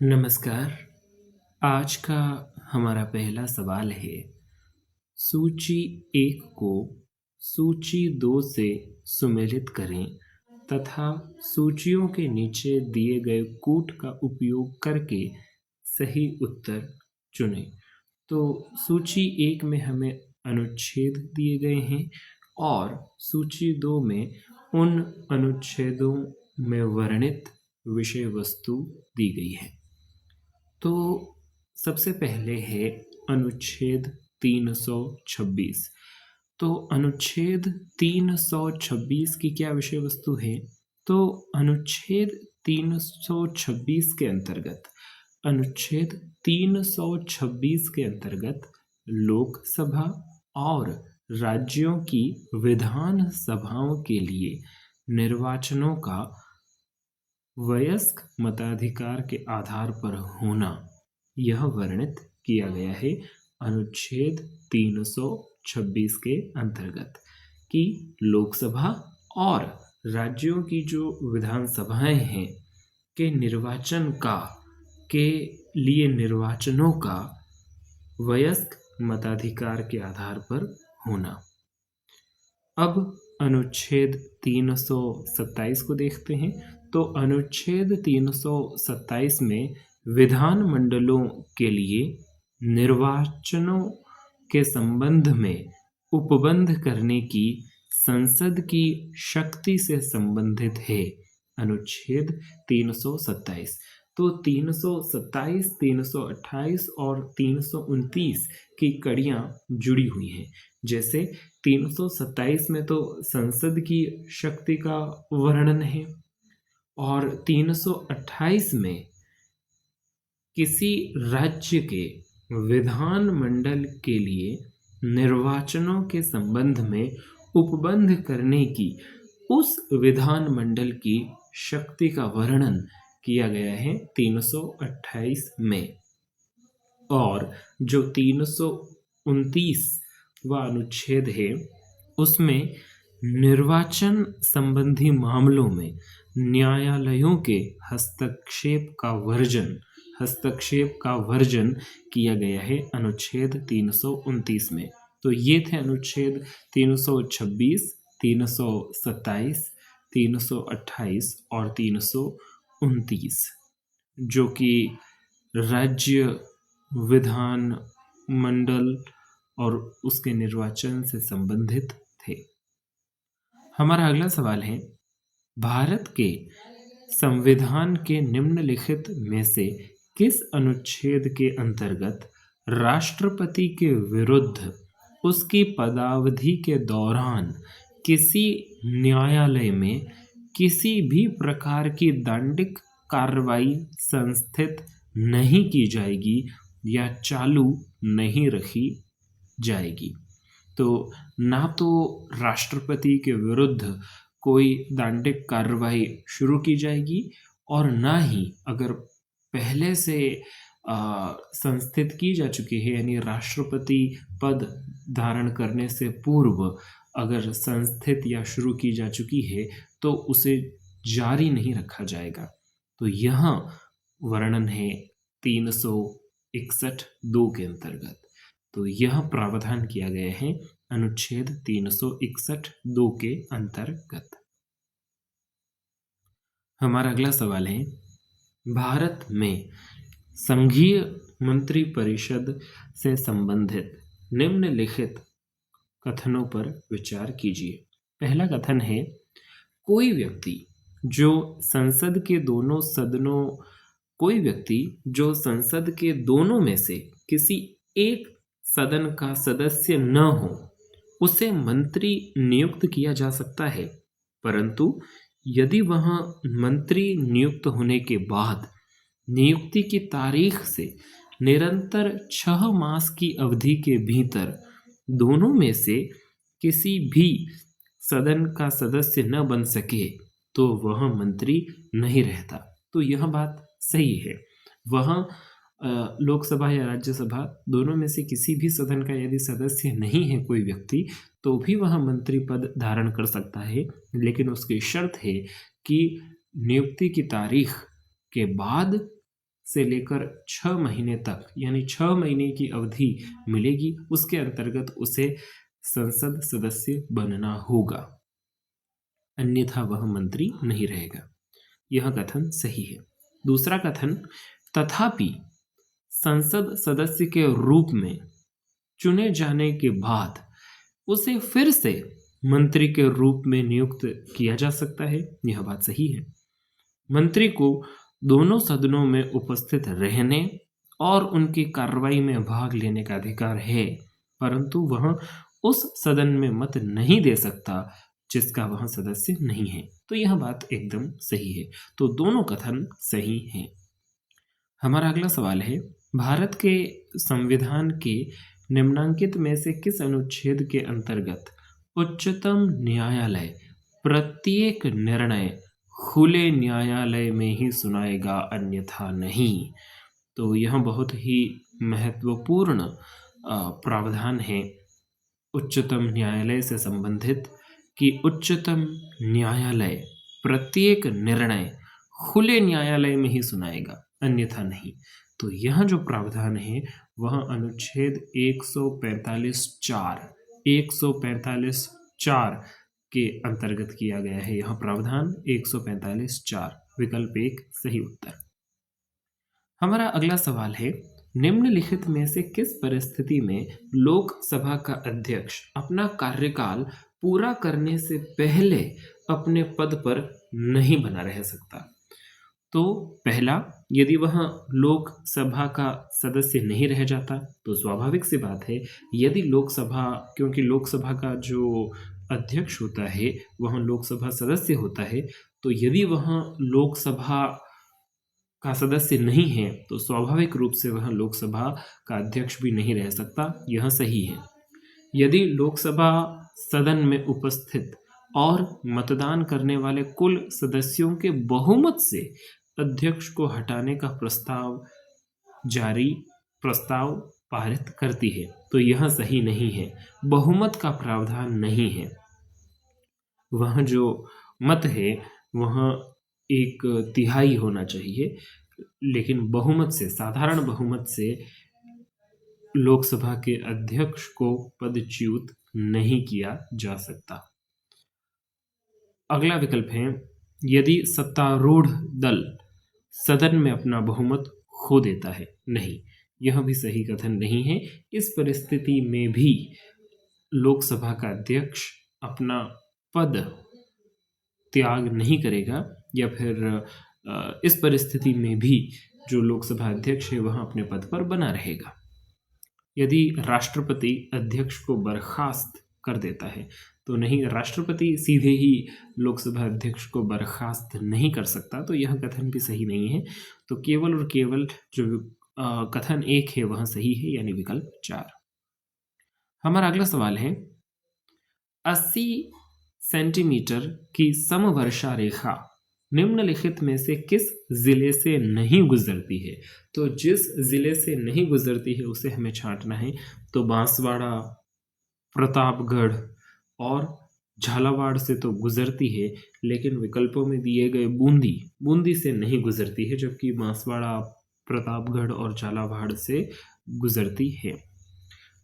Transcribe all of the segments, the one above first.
नमस्कार। आज का हमारा पहला सवाल है, सूची 1 को सूची 2 से सुमेलित करें तथा सूचियों के नीचे दिए गए कूट का उपयोग करके सही उत्तर चुनें। तो सूची 1 में हमें अनुच्छेद दिए गए हैं और सूची 2 में उन अनुच्छेदों में वर्णित विषय वस्तु दी गई है। तो सबसे पहले है अनुच्छेद 326। तो अनुच्छेद 326 की क्या विषय वस्तु है? तो अनुच्छेद 326 के अंतर्गत अनुच्छेद 326 के अंतर्गत लोकसभा और राज्यों की विधान सभाओं के लिए निर्वाचनों का वयस्क मताधिकार के आधार पर होना यह वर्णित किया गया है अनुच्छेद 326 के अंतर्गत कि लोकसभा और राज्यों की जो विधानसभाएं हैं के निर्वाचन के लिए निर्वाचनों का वयस्क मताधिकार के आधार पर होना। अब अनुच्छेद 327 को देखते हैं। तो अनुच्छेद 327 में विधान मंडलों के लिए निर्वाचनों के संबंध में उपबंध करने की संसद की शक्ति से संबंधित है अनुच्छेद 327। तो 327, 328 और 329 की कड़ियाँ जुड़ी हुई हैं। जैसे 327 में तो संसद की शक्ति का वर्णन है और 328 में किसी राज्य के विधान मंडल के लिए निर्वाचनों के संबंध में उपबंध करने की उस विधान मंडल की शक्ति का वर्णन किया गया है 328 में। और जो 329 व अनुच्छेद है उसमें निर्वाचन संबंधी मामलों में न्यायालयों के हस्तक्षेप का वर्जन किया गया है अनुच्छेद 329 में। तो ये थे अनुच्छेद 326, 327, 328 और 329 जो कि राज्य विधान मंडल और उसके निर्वाचन से संबंधित थे। हमारा अगला सवाल है, भारत के संविधान के निम्नलिखित में से किस अनुच्छेद के अंतर्गत राष्ट्रपति के विरुद्ध उसकी पदावधि के दौरान किसी न्यायालय में किसी भी प्रकार की दंडिक कार्रवाई संस्थित नहीं की जाएगी या चालू नहीं रखी जाएगी? तो ना तो राष्ट्रपति के विरुद्ध कोई दंडिक कार्रवाई शुरू की जाएगी और ना ही अगर पहले से संस्थित की जा चुकी है यानी राष्ट्रपति पद धारण करने से पूर्व अगर संस्थित या शुरू की जा चुकी है तो उसे जारी नहीं रखा जाएगा। तो यह वर्णन है 361(2) के अंतर्गत। तो यह प्रावधान किया गया है अनुच्छेद 361(2) के अंतर्गत। हमारा अगला सवाल है, भारत में संघीय मंत्रिपरिषद से संबंधित निम्नलिखित कथनों पर विचार कीजिए। पहला कथन है, कोई व्यक्ति जो संसद के दोनों में से किसी एक सदन का सदस्य न हो उसे मंत्री नियुक्त किया जा सकता है, परंतु यदि वह मंत्री नियुक्त होने के बाद नियुक्ति की तारीख से निरंतर 6 मास की अवधि के भीतर दोनों में से किसी भी सदन का सदस्य न बन सके तो वह मंत्री नहीं रहता। तो यह बात सही है। वह लोकसभा या राज्यसभा दोनों में से किसी भी सदन का यदि सदस्य नहीं है कोई व्यक्ति तो भी वह मंत्री पद धारण कर सकता है, लेकिन उसकी शर्त है कि नियुक्ति की तारीख के बाद से लेकर 6 महीने तक, यानी 6 महीने की अवधि मिलेगी, उसके अंतर्गत उसे संसद सदस्य बनना होगा, अन्यथा वह मंत्री नहीं रहेगा। यह कथन सही है। दूसरा कथन, तथापि संसद सदस्य के रूप में चुने जाने के बाद उसे फिर से मंत्री के रूप में नियुक्त किया जा सकता है। यह बात सही है। मंत्री को दोनों सदनों में उपस्थित रहने और उनकी कार्रवाई में भाग लेने का अधिकार है, परंतु वह उस सदन में मत नहीं दे सकता जिसका वह सदस्य नहीं है। तो यह बात एकदम सही है। तो दोनों कथन सही हैं। हमारा अगला सवाल है, भारत के संविधान के निम्नलिखित में से किस अनुच्छेद के अंतर्गत उच्चतम न्यायालय प्रत्येक निर्णय खुले न्यायालय में ही सुनाएगा, अन्यथा नहीं? तो यह बहुत ही महत्वपूर्ण प्रावधान है उच्चतम न्यायालय से संबंधित कि उच्चतम न्यायालय प्रत्येक निर्णय खुले न्यायालय में ही सुनाएगा, अन्यथा नहीं। तो यह जो प्रावधान है वह अनुच्छेद 145(4) के अंतर्गत किया गया है। यह प्रावधान 145(4), विकल्प 1 सही उत्तर। हमारा अगला सवाल है, निम्नलिखित में से किस परिस्थिति में लोकसभा का अध्यक्ष अपना कार्यकाल पूरा करने से पहले अपने पद पर नहीं बना रह सकता? तो पहला, यदि वह लोकसभा का सदस्य नहीं रह जाता, तो स्वाभाविक सी बात है, यदि लोकसभा, क्योंकि लोकसभा का जो अध्यक्ष होता है वह लोकसभा सदस्य होता है, तो यदि वह लोकसभा का सदस्य नहीं है तो स्वाभाविक रूप से वह लोकसभा का अध्यक्ष भी नहीं रह सकता। यह सही है। यदि लोकसभा सदन में उपस्थित और मतदान करने वाले कुल सदस्यों के बहुमत से अध्यक्ष को हटाने का प्रस्ताव पारित करती है, तो यह सही नहीं है। बहुमत का प्रावधान नहीं है। वह जो मत है वह 1/3 होना चाहिए, लेकिन बहुमत से, साधारण बहुमत से लोकसभा के अध्यक्ष को पदच्युत नहीं किया जा सकता। अगला विकल्प है, यदि सत्तारूढ़ दल सदन में अपना बहुमत खो देता है। नहीं, यह भी सही कथन नहीं है। इस परिस्थिति में भी लोकसभा का अध्यक्ष अपना पद त्याग नहीं करेगा, या फिर इस परिस्थिति में भी जो लोकसभा अध्यक्ष है वह अपने पद पर बना रहेगा। यदि राष्ट्रपति अध्यक्ष को बर्खास्त कर देता है तो नहीं, राष्ट्रपति सीधे ही लोकसभा अध्यक्ष को बर्खास्त नहीं कर सकता, तो यह कथन भी सही नहीं है। तो केवल और केवल जो कथन 1 है वह सही है, यानी विकल्प 4। हमारा अगला सवाल है, 80 सेंटीमीटर की समवर्षा रेखा निम्नलिखित में से किस जिले से नहीं गुजरती है? तो जिस जिले से नहीं गुजरती है उसे हमें छांटना है। तो बांसवाड़ा, प्रतापगढ़ और झालावाड़ से तो गुजरती है, लेकिन विकल्पों में दिए गए बूंदी से नहीं गुजरती है, जबकि बांसवाड़ा, प्रतापगढ़ और झालावाड़ से गुजरती है।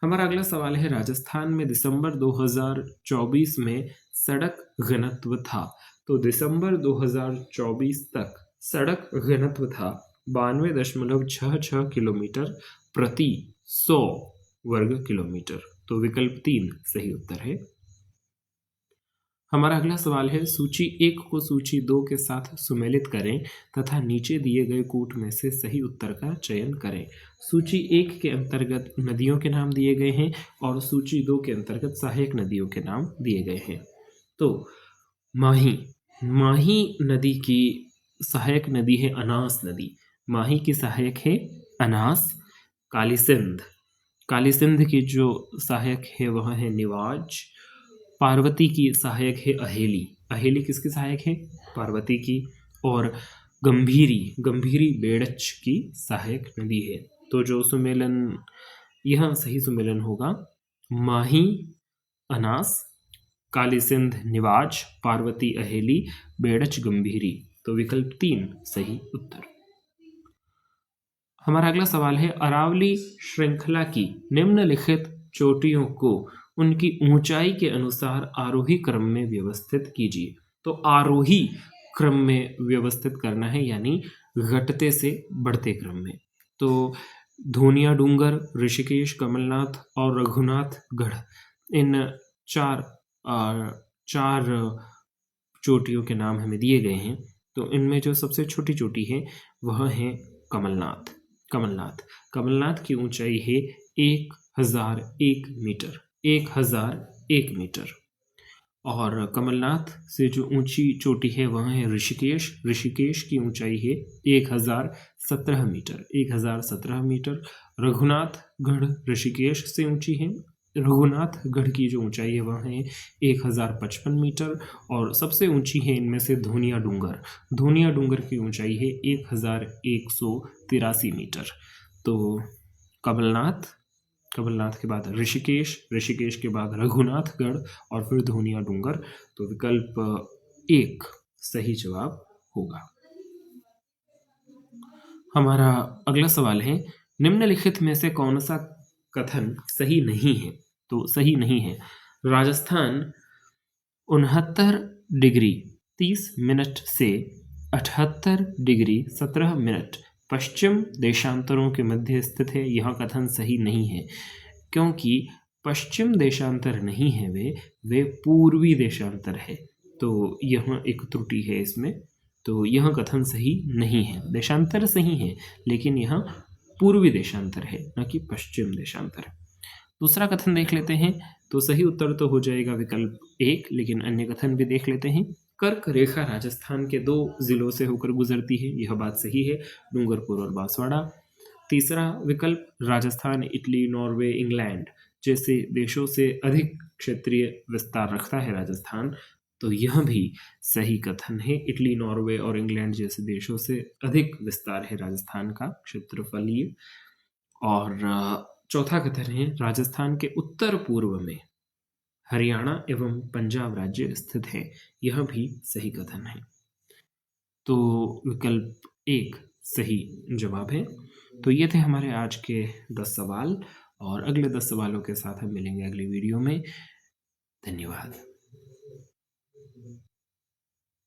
हमारा अगला सवाल है, राजस्थान में दिसंबर 2024 में सड़क घनत्व था। तो दिसंबर 2024 तक सड़क घनत्व था 92.66 किलोमीटर प्रति 100 वर्ग किलोमीटर। तो विकल्प 3 सही उत्तर है। हमारा अगला सवाल है, सूची 1 को सूची 2 के साथ सुमेलित करें तथा नीचे दिए गए कूट में से सही उत्तर का चयन करें। सूची 1 के अंतर्गत नदियों के नाम दिए गए हैं और सूची 2 के अंतर्गत सहायक नदियों के नाम दिए गए हैं। तो माही नदी की सहायक नदी है अनास नदी। माही की सहायक है अनास। काली सिंध की जो सहायक है वह है निवाज। पार्वती की सहायक है अहेली किसकी सहायक है? पार्वती की। और गंभीरी बेड़च की सहायक नदी है। तो जो सुमेलन, यह सही सुमेलन होगा माही अनास, काली सिंध निवाज, पार्वती अहेली, बेड़च गंभीरी। तो विकल्प 3 सही उत्तर। हमारा अगला सवाल है, अरावली श्रृंखला की निम्नलिखित चोटियों को उनकी ऊंचाई के अनुसार आरोही क्रम में व्यवस्थित कीजिए। तो आरोही क्रम में व्यवस्थित करना है, यानी घटते से बढ़ते क्रम में। तो धोनिया डूंगर, ऋषिकेश, कमलनाथ और रघुनाथगढ़, इन चार चोटियों के नाम हमें दिए गए हैं। तो इनमें जो सबसे छोटी चोटी है वह है कमलनाथ। कमलनाथ की ऊंचाई है 1001 मीटर, 1001 मीटर। और कमलनाथ से जो ऊंची चोटी है वह है ऋषिकेश की ऊंचाई है 1017 मीटर, 1017 मीटर। रघुनाथगढ़ ऋषिकेश से ऊंची है, रघुनाथगढ़ की जो ऊंचाई है वह है 1055 मीटर। और सबसे ऊंची है इनमें से धोनिया डूंगर की ऊंचाई है 1183 मीटर। तो कमलनाथ के बाद ऋषिकेश के बाद रघुनाथगढ़ और फिर धोनिया डूंगर। तो विकल्प 1 सही जवाब होगा। हमारा अगला सवाल है, निम्नलिखित में से कौन सा कथन सही नहीं है? तो सही नहीं है, राजस्थान 69 डिग्री 30 मिनट से 78 डिग्री 17 मिनट पश्चिम देशांतरों के मध्य स्थित है। यह कथन सही नहीं है, क्योंकि पश्चिम देशांतर नहीं है, वे पूर्वी देशांतर है। तो यह एक त्रुटि है इसमें। तो यह कथन सही नहीं है। देशांतर सही है, लेकिन यह पूर्वी देशांतर है, न कि पश्चिम देशांतर। दूसरा कथन देख लेते हैं। तो सही उत्तर तो हो जाएगा विकल्प 1, लेकिन अन्य कथन भी देख लेते हैं। कर्क रेखा राजस्थान के 2 जिलों से होकर गुजरती है, यह बात सही है, डूंगरपुर और बांसवाड़ा। तीसरा विकल्प, राजस्थान इटली, नॉर्वे, इंग्लैंड जैसे देशों से अधिक क्षेत्रीय विस्तार रखता है राजस्थान। तो यह भी सही कथन है। इटली, नॉर्वे और इंग्लैंड जैसे देशों से अधिक विस्तार है राजस्थान का क्षेत्रफलीय। और चौथा कथन है, राजस्थान के उत्तर पूर्व में हरियाणा एवं पंजाब राज्य स्थित है। यह भी सही कथन है। तो विकल्प 1 सही जवाब है। तो ये थे हमारे आज के 10 सवाल, और अगले 10 सवालों के साथ हम मिलेंगे अगली वीडियो में। धन्यवाद।